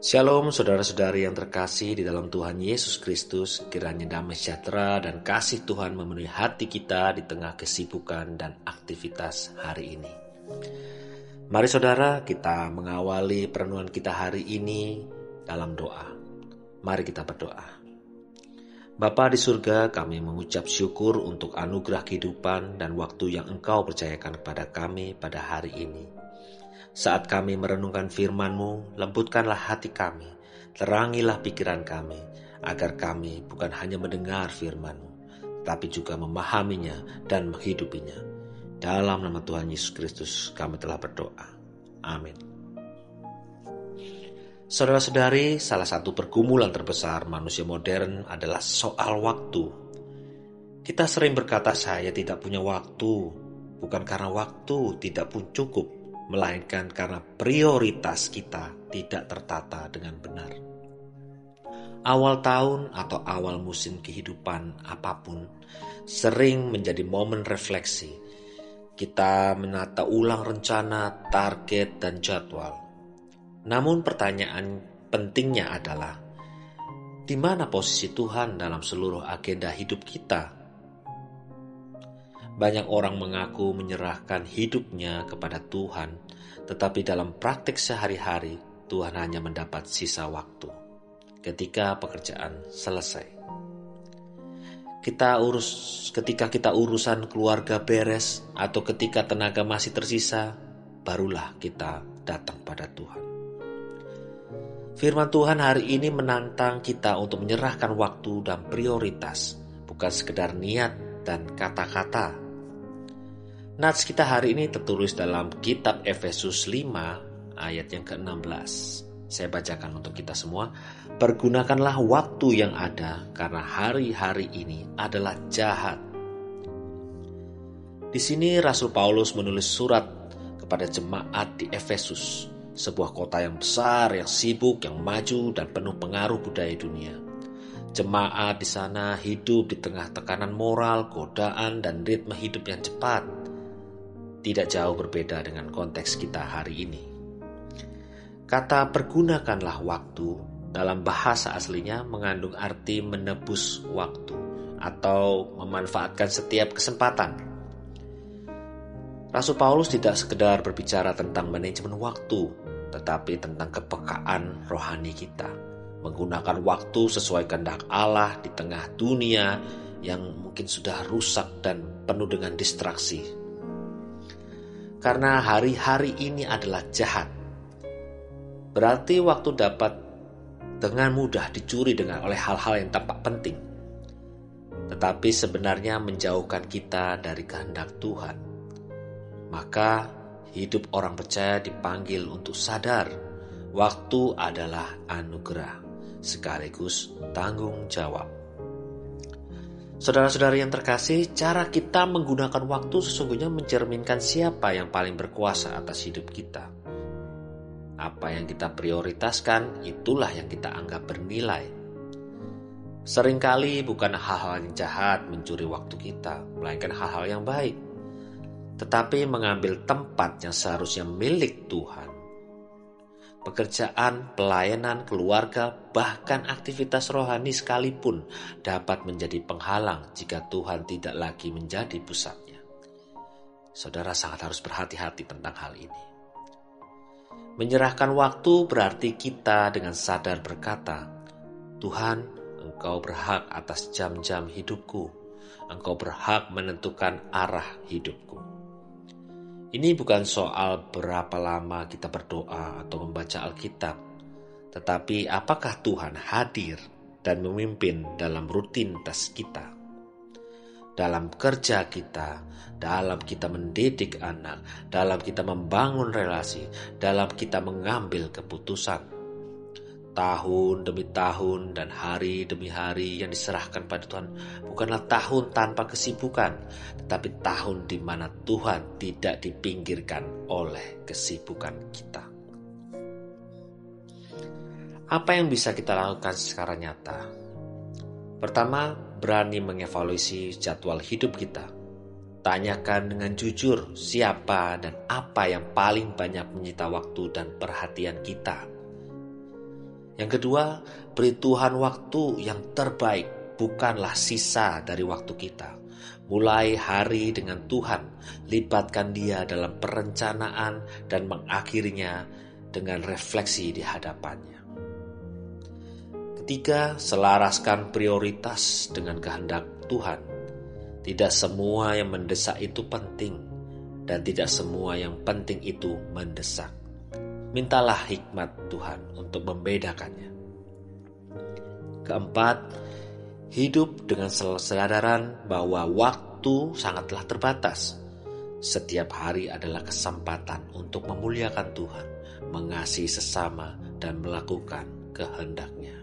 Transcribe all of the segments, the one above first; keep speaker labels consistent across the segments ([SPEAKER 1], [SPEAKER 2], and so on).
[SPEAKER 1] Shalom saudara-saudari yang terkasih di dalam Tuhan Yesus Kristus, kiranya damai sejahtera dan kasih Tuhan memenuhi hati kita di tengah kesibukan dan aktivitas hari ini. Mari saudara, kita mengawali perenungan kita hari ini dalam doa. Mari kita berdoa. Bapa di surga, kami mengucap syukur untuk anugerah kehidupan dan waktu yang Engkau percayakan kepada kami pada hari ini. Saat kami merenungkan firman-Mu, lembutkanlah hati kami, terangilah pikiran kami, agar kami bukan hanya mendengar firman-Mu, tapi juga memahaminya dan menghidupinya. Dalam nama Tuhan Yesus Kristus kami telah berdoa. Amin. Saudara-saudari, salah satu pergumulan terbesar manusia modern adalah soal waktu. Kita sering berkata saya tidak punya waktu, bukan karena waktu tidak pun cukup, melainkan karena prioritas kita tidak tertata dengan benar. Awal tahun atau awal musim kehidupan apapun sering menjadi momen refleksi. Kita menata ulang rencana, target, dan jadwal. Namun pertanyaan pentingnya adalah, di mana posisi Tuhan dalam seluruh agenda hidup kita? Banyak orang mengaku menyerahkan hidupnya kepada Tuhan, tetapi dalam praktik sehari-hari, Tuhan hanya mendapat sisa waktu ketika pekerjaan selesai. Ketika kita urusan keluarga beres, atau ketika tenaga masih tersisa, barulah kita datang pada Tuhan. Firman Tuhan hari ini menantang kita untuk menyerahkan waktu dan prioritas, bukan sekedar niat dan kata-kata. Nats kita hari ini tertulis dalam kitab Efesus 5 ayat yang ke-16. Saya bacakan untuk kita semua. Pergunakanlah waktu yang ada karena hari-hari ini adalah jahat. Di sini Rasul Paulus menulis surat kepada jemaat di Efesus, sebuah kota yang besar, yang sibuk, yang maju dan penuh pengaruh budaya dunia. Jemaat di sana hidup di tengah tekanan moral, godaan, dan ritme hidup yang cepat. Tidak jauh berbeda dengan konteks kita hari ini. Kata pergunakanlah waktu dalam bahasa aslinya mengandung arti menebus waktu atau memanfaatkan setiap kesempatan. Rasul Paulus tidak sekedar berbicara tentang manajemen waktu, tetapi tentang kepekaan rohani kita. Menggunakan waktu sesuai kehendak Allah di tengah dunia yang mungkin sudah rusak dan penuh dengan distraksi. Karena hari-hari ini adalah jahat, berarti waktu dapat dengan mudah dicuri oleh hal-hal yang tampak penting, tetapi sebenarnya menjauhkan kita dari kehendak Tuhan. Maka hidup orang percaya dipanggil untuk sadar, waktu adalah anugerah sekaligus tanggung jawab. Saudara-saudari yang terkasih, cara kita menggunakan waktu sesungguhnya mencerminkan siapa yang paling berkuasa atas hidup kita. Apa yang kita prioritaskan, itulah yang kita anggap bernilai. Seringkali bukan hal-hal yang jahat mencuri waktu kita, melainkan hal-hal yang baik. Tetapi mengambil tempat yang seharusnya milik Tuhan. Pekerjaan, pelayanan, keluarga, bahkan aktivitas rohani sekalipun dapat menjadi penghalang jika Tuhan tidak lagi menjadi pusatnya. Saudara sangat harus berhati-hati tentang hal ini. Menyerahkan waktu berarti kita dengan sadar berkata, Tuhan, Engkau berhak atas jam-jam hidupku. Engkau berhak menentukan arah hidupku. Ini bukan soal berapa lama kita berdoa atau membaca Alkitab, tetapi apakah Tuhan hadir dan memimpin dalam rutinitas kita, dalam kerja kita, dalam kita mendidik anak, dalam kita membangun relasi, dalam kita mengambil keputusan. Tahun demi tahun dan hari demi hari yang diserahkan pada Tuhan bukanlah tahun tanpa kesibukan, tetapi tahun di mana Tuhan tidak dipinggirkan oleh kesibukan kita. Apa yang bisa kita lakukan secara nyata? Pertama, berani mengevaluasi jadwal hidup kita. Tanyakan dengan jujur siapa dan apa yang paling banyak menyita waktu dan perhatian kita. Yang kedua, beri Tuhan waktu yang terbaik, bukanlah sisa dari waktu kita. Mulai hari dengan Tuhan, libatkan Dia dalam perencanaan dan mengakhirinya dengan refleksi di hadapannya. Ketiga, selaraskan prioritas dengan kehendak Tuhan. Tidak semua yang mendesak itu penting, dan tidak semua yang penting itu mendesak. Mintalah hikmat Tuhan untuk membedakannya. Keempat, hidup dengan kesadaran bahwa waktu sangatlah terbatas. Setiap hari adalah kesempatan untuk memuliakan Tuhan, mengasihi sesama, dan melakukan kehendak-Nya.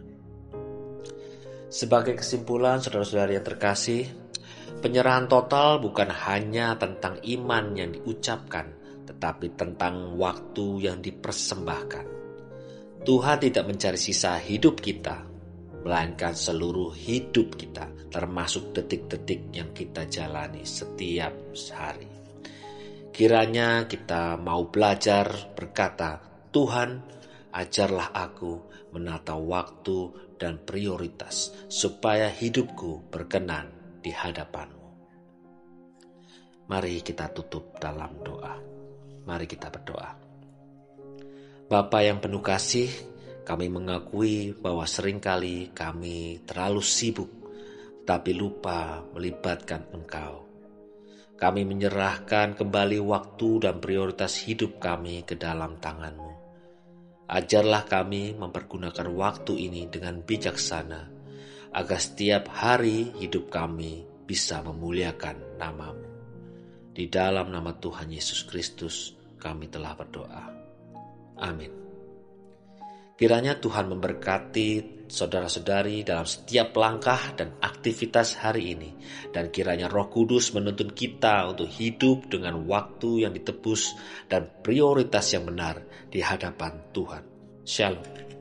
[SPEAKER 1] Sebagai kesimpulan, saudara-saudari yang terkasih, penyerahan total bukan hanya tentang iman yang diucapkan, tetapi tentang waktu yang dipersembahkan. Tuhan tidak mencari sisa hidup kita, melainkan seluruh hidup kita, termasuk detik-detik yang kita jalani setiap hari. Kiranya kita mau belajar berkata, Tuhan, ajarlah aku menata waktu dan prioritas, supaya hidupku berkenan di hadapan-Mu. Mari kita tutup dalam doa. Mari kita berdoa. Bapa yang penuh kasih, kami mengakui bahwa seringkali kami terlalu sibuk, tapi lupa melibatkan Engkau. Kami menyerahkan kembali waktu dan prioritas hidup kami ke dalam tangan-Mu. Ajarlah kami mempergunakan waktu ini dengan bijaksana, agar setiap hari hidup kami bisa memuliakan nama-Mu. Di dalam nama Tuhan Yesus Kristus kami telah berdoa. Amin. Kiranya Tuhan memberkati saudara-saudari dalam setiap langkah dan aktivitas hari ini. Dan kiranya Roh Kudus menuntun kita untuk hidup dengan waktu yang ditebus dan prioritas yang benar di hadapan Tuhan. Shalom.